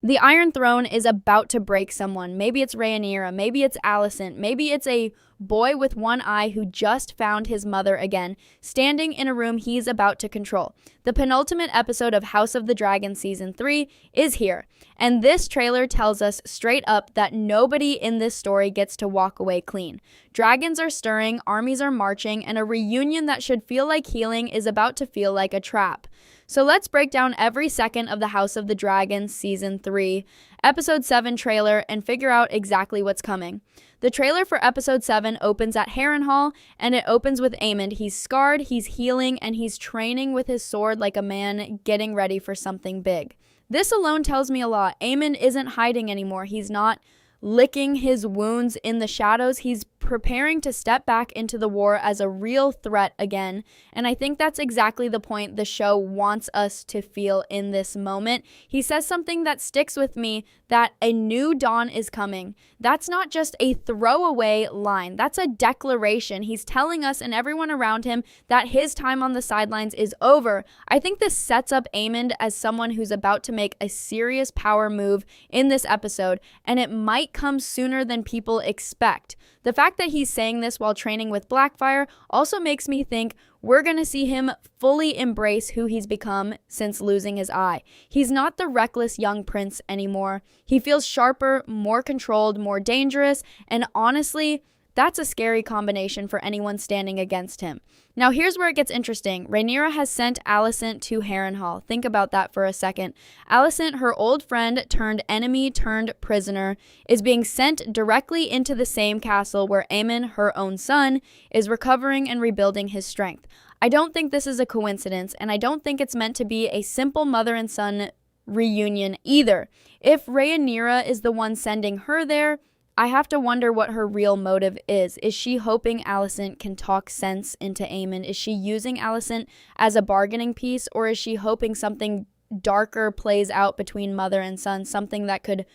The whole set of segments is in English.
The Iron Throne is about to break someone. Maybe it's Rhaenyra, maybe it's Alicent, maybe it's a boy with one eye who just found his mother again, standing in a room he's about to control. The penultimate episode of House of the Dragon Season 3 is here, and this trailer tells us straight up that nobody in this story gets to walk away clean. Dragons are stirring, armies are marching, and a reunion that should feel like healing is about to feel like a trap. So let's break down every second of the House of the Dragon Season 3, Episode 7 trailer and figure out exactly what's coming. The trailer for Episode 7 opens at Harrenhal, and it opens with Aemond. He's scarred, he's healing, and he's training with his sword like a man getting ready for something big. This alone tells me a lot. Aemond isn't hiding anymore. He's not licking his wounds in the shadows. He's preparing to step back into the war as a real threat again, and I think that's exactly the point the show wants us to feel in this moment. He says something that sticks with me, that a new dawn is coming. That's not just a throwaway line, that's a declaration. He's telling us and everyone around him that his time on the sidelines is over. I think this sets up Aemond as someone who's about to make a serious power move in this episode, and it might come sooner than people expect. The fact that he's saying this while training with Blackfyre also makes me think we're going to see him fully embrace who he's become since losing his eye. He's not the reckless young prince anymore. He feels sharper, more controlled, more dangerous, and honestly, that's a scary combination for anyone standing against him. Now here's where it gets interesting. Rhaenyra has sent Alicent to Harrenhal. Think about that for a second. Alicent, her old friend turned enemy turned prisoner, is being sent directly into the same castle where Aemond, her own son, is recovering and rebuilding his strength. I don't think this is a coincidence, and I don't think it's meant to be a simple mother and son reunion either. If Rhaenyra is the one sending her there, I have to wonder what her real motive is. Is she hoping Alicent can talk sense into Aemond? Is she using Alicent as a bargaining piece, or is she hoping something darker plays out between mother and son, something that could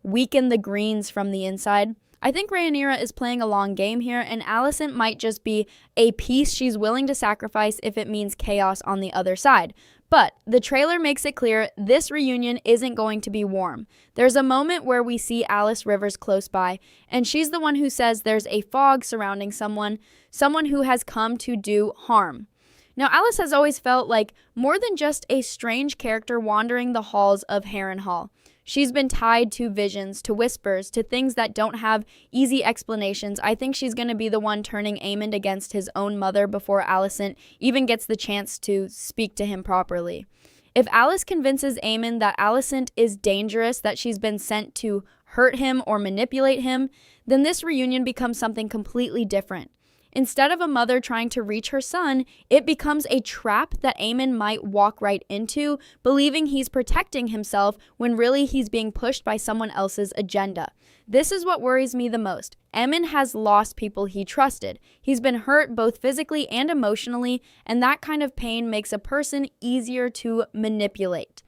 weaken the Greens from the inside? I think Rhaenyra is playing a long game here, and Alicent might just be a piece she's willing to sacrifice if it means chaos on the other side. But the trailer makes it clear this reunion isn't going to be warm. There's a moment where we see Alys Rivers close by, and she's the one who says there's a fog surrounding someone who has come to do harm. Now, Alys has always felt like more than just a strange character wandering the halls of Harrenhal. She's been tied to visions, to whispers, to things that don't have easy explanations. I think she's going to be the one turning Aemond against his own mother before Alicent even gets the chance to speak to him properly. If Alys convinces Aemond that Alicent is dangerous, that she's been sent to hurt him or manipulate him, then this reunion becomes something completely different. Instead of a mother trying to reach her son, it becomes a trap that Aemond might walk right into, believing he's protecting himself when really he's being pushed by someone else's agenda. This is what worries me the most. Aemond has lost people he trusted. He's been hurt both physically and emotionally, and that kind of pain makes a person easier to manipulate.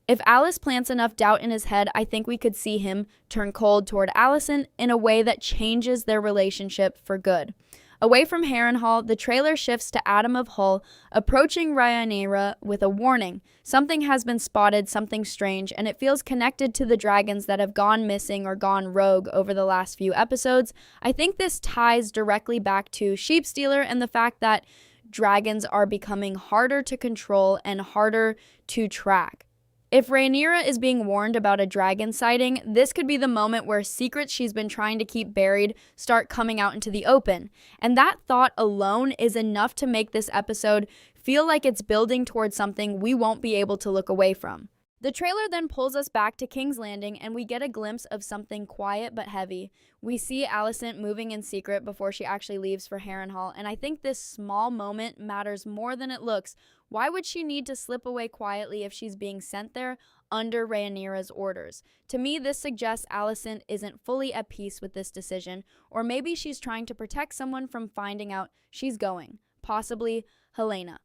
If Alys plants enough doubt in his head, I think we could see him turn cold toward Alicent in a way that changes their relationship for good. Away from Harrenhal, the trailer shifts to Adam of Hull, approaching Rhaenyra with a warning. Something has been spotted, something strange, and it feels connected to the dragons that have gone missing or gone rogue over the last few episodes. I think this ties directly back to Sheepstealer and the fact that dragons are becoming harder to control and harder to track. If Rhaenyra is being warned about a dragon sighting, this could be the moment where secrets she's been trying to keep buried start coming out into the open. And that thought alone is enough to make this episode feel like it's building towards something we won't be able to look away from. The trailer then pulls us back to King's Landing, and we get a glimpse of something quiet but heavy. We see Alicent moving in secret before she actually leaves for Harrenhal, and I think this small moment matters more than it looks. Why would she need to slip away quietly if she's being sent there under Rhaenyra's orders? To me, this suggests Alicent isn't fully at peace with this decision, or maybe she's trying to protect someone from finding out she's going, possibly Helaena.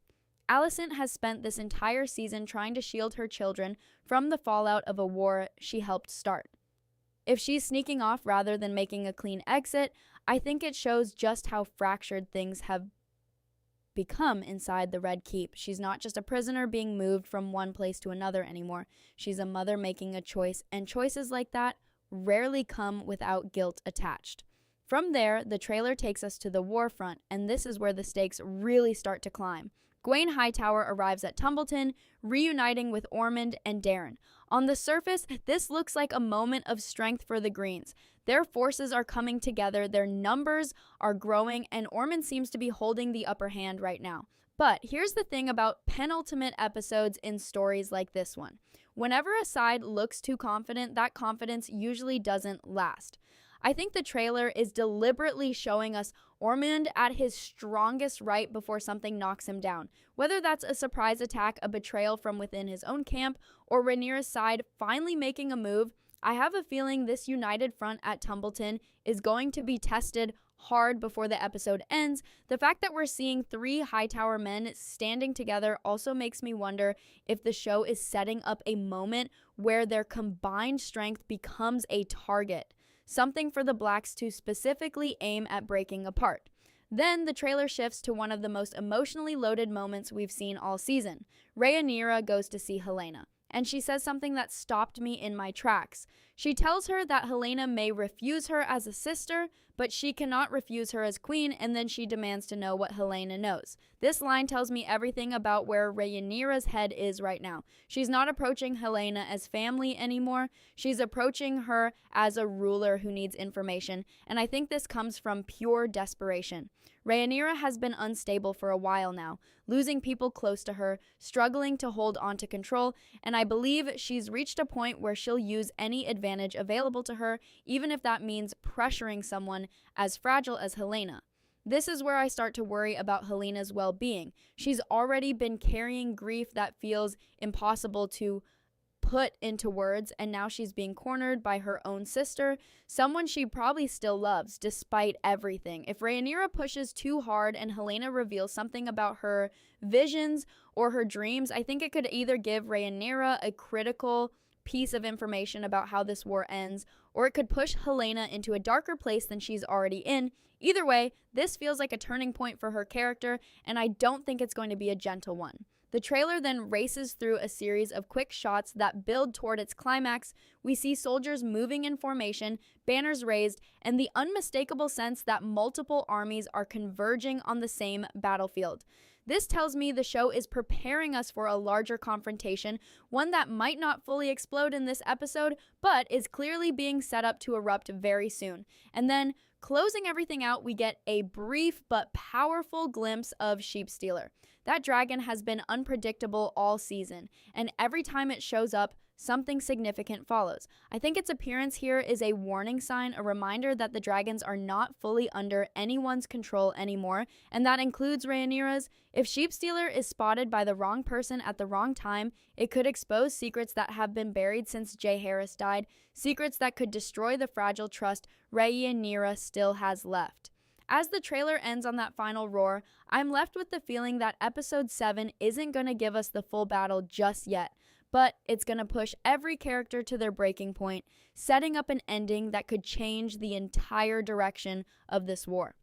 Alicent has spent this entire season trying to shield her children from the fallout of a war she helped start. If she's sneaking off rather than making a clean exit, I think it shows just how fractured things have become inside the Red Keep. She's not just a prisoner being moved from one place to another anymore. She's a mother making a choice, and choices like that rarely come without guilt attached. From there, the trailer takes us to the war front, and this is where the stakes really start to climb. Gwaine Hightower arrives at Tumbleton, reuniting with Aemond and Darren. On the surface, this looks like a moment of strength for the Greens. Their forces are coming together, their numbers are growing, and Aemond seems to be holding the upper hand right now. But here's the thing about penultimate episodes in stories like this one. Whenever a side looks too confident, that confidence usually doesn't last. I think the trailer is deliberately showing us Aemond at his strongest right before something knocks him down. Whether that's a surprise attack, a betrayal from within his own camp, or Rhaenyra's side finally making a move, I have a feeling this united front at Tumbleton is going to be tested hard before the episode ends. The fact that we're seeing 3 Hightower men standing together also makes me wonder if the show is setting up a moment where their combined strength becomes a target. Something for the Blacks to specifically aim at breaking apart. Then the trailer shifts to one of the most emotionally loaded moments we've seen all season. Rhaenyra goes to see Helaena, and she says something that stopped me in my tracks. She tells her that Helaena may refuse her as a sister, but she cannot refuse her as queen, and then she demands to know what Helaena knows. This line tells me everything about where Rhaenyra's head is right now. She's not approaching Helaena as family anymore. She's approaching her as a ruler who needs information, and I think this comes from pure desperation. Rhaenyra has been unstable for a while now, losing people close to her, struggling to hold on to control, and I believe she's reached a point where she'll use any advantage available to her, even if that means pressuring someone as fragile as Helaena. This is where I start to worry about Helena's well-being. She's already been carrying grief that feels impossible to put into words, and now she's being cornered by her own sister, someone she probably still loves despite everything. If Rhaenyra pushes too hard and Helaena reveals something about her visions or her dreams, I think it could either give Rhaenyra a critical piece of information about how this war ends, or it could push Helaena into a darker place than she's already in. Either way, this feels like a turning point for her character, and I don't think it's going to be a gentle one. The trailer then races through a series of quick shots that build toward its climax. We see soldiers moving in formation, banners raised, and the unmistakable sense that multiple armies are converging on the same battlefield. This tells me the show is preparing us for a larger confrontation, one that might not fully explode in this episode, but is clearly being set up to erupt very soon. And then, closing everything out, we get a brief but powerful glimpse of Sheepstealer. That dragon has been unpredictable all season, and every time it shows up, something significant follows. I think its appearance here is a warning sign, a reminder that the dragons are not fully under anyone's control anymore, and that includes Rhaenyra's. If Sheepstealer is spotted by the wrong person at the wrong time, it could expose secrets that have been buried since Jaehaerys died, secrets that could destroy the fragile trust Rhaenyra still has left. As the trailer ends on that final roar, I'm left with the feeling that episode 7 isn't going to give us the full battle just yet, but it's going to push every character to their breaking point, setting up an ending that could change the entire direction of this war.